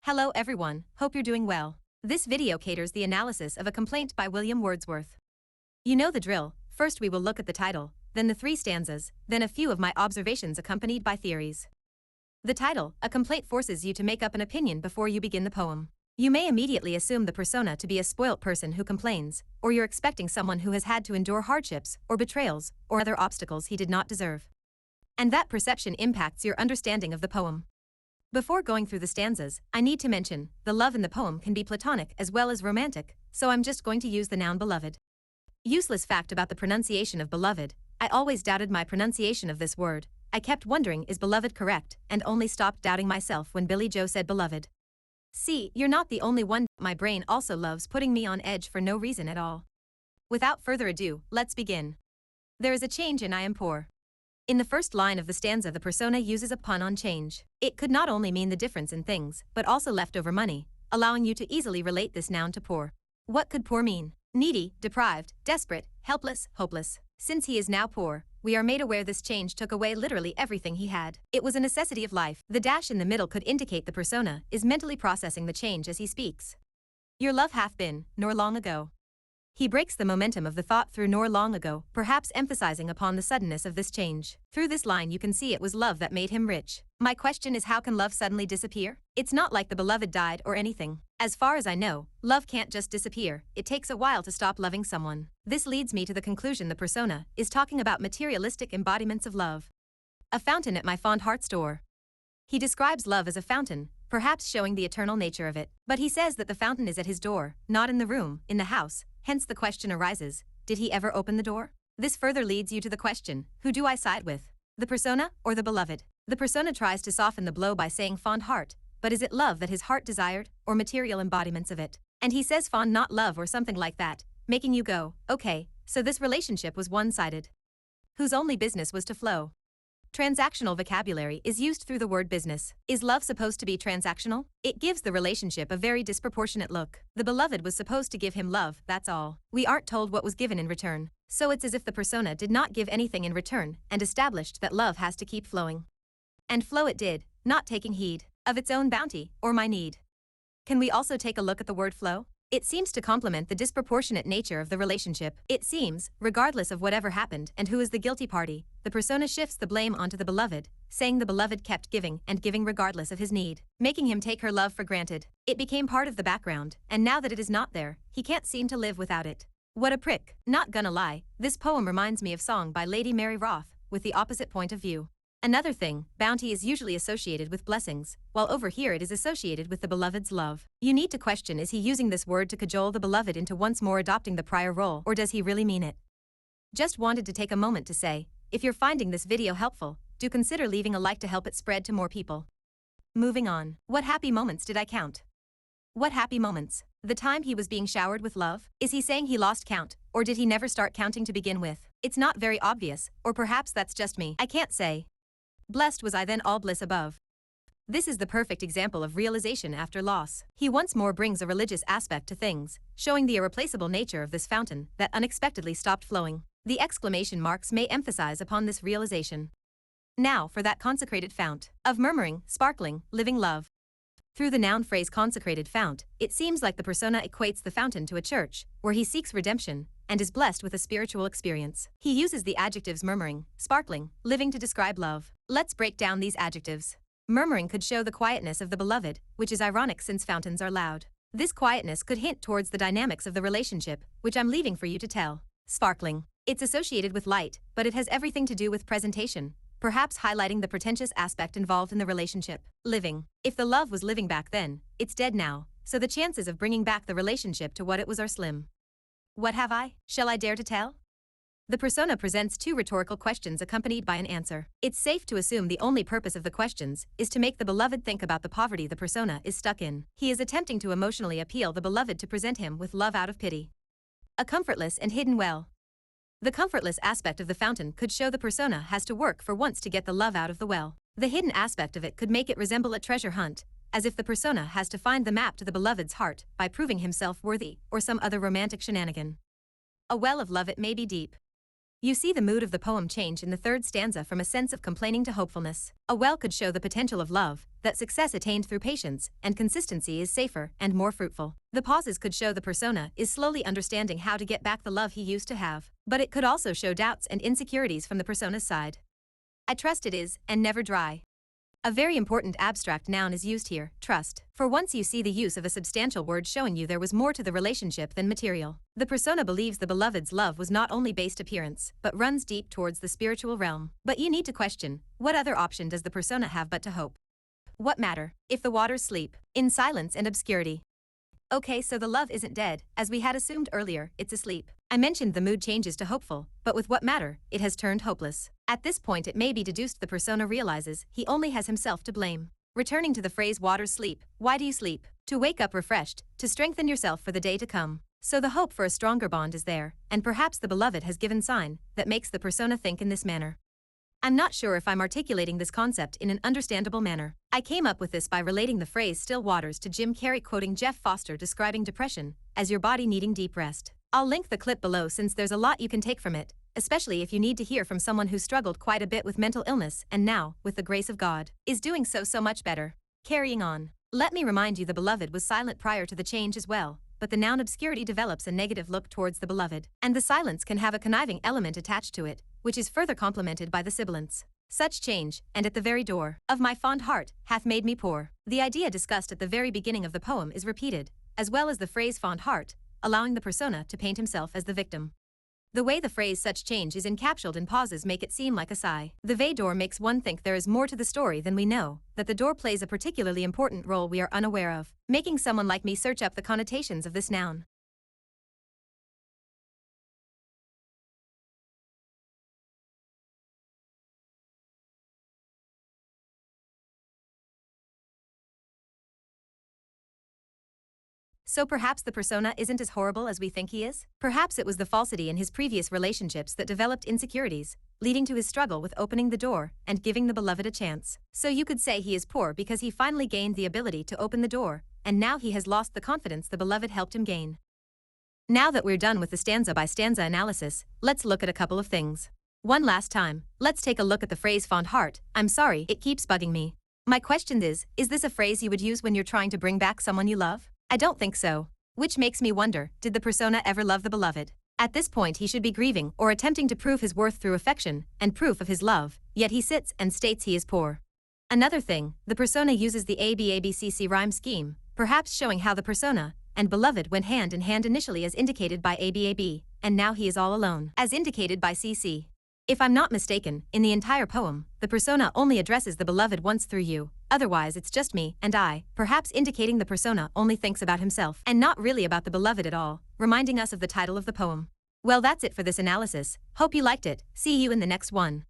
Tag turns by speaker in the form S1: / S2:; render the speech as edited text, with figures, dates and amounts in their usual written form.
S1: Hello everyone, hope you're doing well. This video caters the analysis of a complaint by William Wordsworth. You know the drill, first we will look at the title, then the 3 stanzas, then a few of my observations accompanied by theories. The title, a complaint, forces you to make up an opinion before you begin the poem. You may immediately assume the persona to be a spoilt person who complains, or you're expecting someone who has had to endure hardships, or betrayals, or other obstacles he did not deserve. And that perception impacts your understanding of the poem. Before going through the stanzas, I need to mention, the love in the poem can be platonic as well as romantic, so I'm just going to use the noun beloved. Useless fact about the pronunciation of beloved: I always doubted my pronunciation of this word. I kept wondering, is beloved correct, and only stopped doubting myself when Billy Joe said beloved. See, you're not the only one. My brain also loves putting me on edge for no reason at all. Without further ado, let's begin. There is a change and I am poor. In the first line of the stanza, the persona uses a pun on change. It could not only mean the difference in things, but also leftover money, allowing you to easily relate this noun to poor. What could poor mean? Needy, deprived, desperate, helpless, hopeless. Since he is now poor, we are made aware this change took away literally everything he had. It was a necessity of life. The dash in the middle could indicate the persona is mentally processing the change as he speaks. Your love hath been, nor long ago. He breaks the momentum of the thought through nor long ago, perhaps emphasizing upon the suddenness of this change. Through this line you can see it was love that made him rich. My question is, how can love suddenly disappear? It's not like the beloved died or anything. As far as I know, love can't just disappear. It takes a while to stop loving someone. This leads me to the conclusion the persona is talking about materialistic embodiments of love. A fountain at my fond heart's door. He describes love as a fountain, perhaps showing the eternal nature of it. But he says that the fountain is at his door, not in the room, in the house. Hence the question arises, did he ever open the door? This further leads you to the question, who do I side with? The persona or the beloved? The persona tries to soften the blow by saying fond heart, but is it love that his heart desired, or material embodiments of it? And he says fond, not love, or something like that, making you go, okay, so this relationship was one-sided. Whose only business was to flow. Transactional vocabulary is used through the word business. Is love supposed to be transactional? It gives the relationship a very disproportionate look. The beloved was supposed to give him love, that's all. We aren't told what was given in return. So it's as if the persona did not give anything in return and established that love has to keep flowing. And flow it did, not taking heed of its own bounty or my need. Can we also take a look at the word flow? It seems to complement the disproportionate nature of the relationship. It seems, regardless of whatever happened and who is the guilty party, the persona shifts the blame onto the beloved, saying the beloved kept giving and giving regardless of his need, making him take her love for granted. It became part of the background, and now that it is not there, he can't seem to live without it. What a prick. Not gonna lie, this poem reminds me of Song by Lady Mary Roth, with the opposite point of view. Another thing, bounty is usually associated with blessings, while over here it is associated with the beloved's love. You need to question, is he using this word to cajole the beloved into once more adopting the prior role, or does he really mean it? Just wanted to take a moment to say, if you're finding this video helpful, do consider leaving a like to help it spread to more people. Moving on. What happy moments did I count? What happy moments? The time he was being showered with love? Is he saying he lost count, or did he never start counting to begin with? It's not very obvious, or perhaps that's just me. I can't say. Blessed was I then all bliss above. This is the perfect example of realization after loss. He once more brings a religious aspect to things, showing the irreplaceable nature of this fountain that unexpectedly stopped flowing. The exclamation marks may emphasize upon this realization. Now for that consecrated fount of murmuring, sparkling, living love. Through the noun phrase consecrated fount, it seems like the persona equates the fountain to a church, where he seeks redemption, and is blessed with a spiritual experience. He uses the adjectives murmuring, sparkling, living to describe love. Let's break down these adjectives. Murmuring could show the quietness of the beloved, which is ironic since fountains are loud. This quietness could hint towards the dynamics of the relationship, which I'm leaving for you to tell. Sparkling. It's associated with light, but it has everything to do with presentation, perhaps highlighting the pretentious aspect involved in the relationship. Living. If the love was living back then, it's dead now, so the chances of bringing back the relationship to what it was are slim. What have I? Shall I dare to tell? The persona presents 2 rhetorical questions accompanied by an answer. It's safe to assume the only purpose of the questions is to make the beloved think about the poverty the persona is stuck in. He is attempting to emotionally appeal the beloved to present him with love out of pity. A comfortless and hidden well. The comfortless aspect of the fountain could show the persona has to work for once to get the love out of the well. The hidden aspect of it could make it resemble a treasure hunt, as if the persona has to find the map to the beloved's heart by proving himself worthy, or some other romantic shenanigan. A well of love, it may be deep. You see the mood of the poem change in the third stanza from a sense of complaining to hopefulness. A well could show the potential of love, that success attained through patience and consistency is safer and more fruitful. The pauses could show the persona is slowly understanding how to get back the love he used to have, but it could also show doubts and insecurities from the persona's side. I trust it is, and never dry. A very important abstract noun is used here, trust. For once you see the use of a substantial word showing you there was more to the relationship than material. The persona believes the beloved's love was not only based appearance, but runs deep towards the spiritual realm. But you need to question, what other option does the persona have but to hope? What matter, if the waters sleep, in silence and obscurity? Okay, so the love isn't dead, as we had assumed earlier, it's asleep. I mentioned the mood changes to hopeful, but with what matter, it has turned hopeless. At this point it may be deduced the persona realizes he only has himself to blame. Returning to the phrase waters sleep, why do you sleep? To wake up refreshed, to strengthen yourself for the day to come. So the hope for a stronger bond is there, and perhaps the beloved has given sign that makes the persona think in this manner. I'm not sure if I'm articulating this concept in an understandable manner. I came up with this by relating the phrase still waters to Jim Carrey quoting Jeff Foster describing depression as your body needing deep rest. I'll link the clip below since there's a lot you can take from it, especially if you need to hear from someone who struggled quite a bit with mental illness and now, with the grace of God, is doing so much better. Carrying on. Let me remind you the beloved was silent prior to the change as well, but the noun obscurity develops a negative look towards the beloved, and the silence can have a conniving element attached to it, which is further complemented by the sibilants. Such change, and at the very door of my fond heart, hath made me poor. The idea discussed at the very beginning of the poem is repeated, as well as the phrase fond heart, allowing the persona to paint himself as the victim. The way the phrase such change is encapsulated in pauses make it seem like a sigh. The veil door makes one think there is more to the story than we know, that the door plays a particularly important role we are unaware of, making someone like me search up the connotations of this noun. So perhaps the persona isn't as horrible as we think he is? Perhaps it was the falsity in his previous relationships that developed insecurities, leading to his struggle with opening the door and giving the beloved a chance. So you could say he is poor because he finally gained the ability to open the door, and now he has lost the confidence the beloved helped him gain. Now that we're done with the stanza by stanza analysis, let's look at a couple of things. One last time, let's take a look at the phrase fond heart. I'm sorry, it keeps bugging me. My question is this a phrase you would use when you're trying to bring back someone you love? I don't think so. Which makes me wonder, did the persona ever love the beloved? At this point he should be grieving or attempting to prove his worth through affection and proof of his love, yet he sits and states he is poor. Another thing, the persona uses the ABABCC rhyme scheme, perhaps showing how the persona and beloved went hand in hand initially as indicated by ABAB, and now he is all alone, as indicated by CC. If I'm not mistaken, in the entire poem, the persona only addresses the beloved once through you, otherwise it's just me and I, perhaps indicating the persona only thinks about himself and not really about the beloved at all, reminding us of the title of the poem. Well, that's it for this analysis. Hope you liked it. See you in the next one.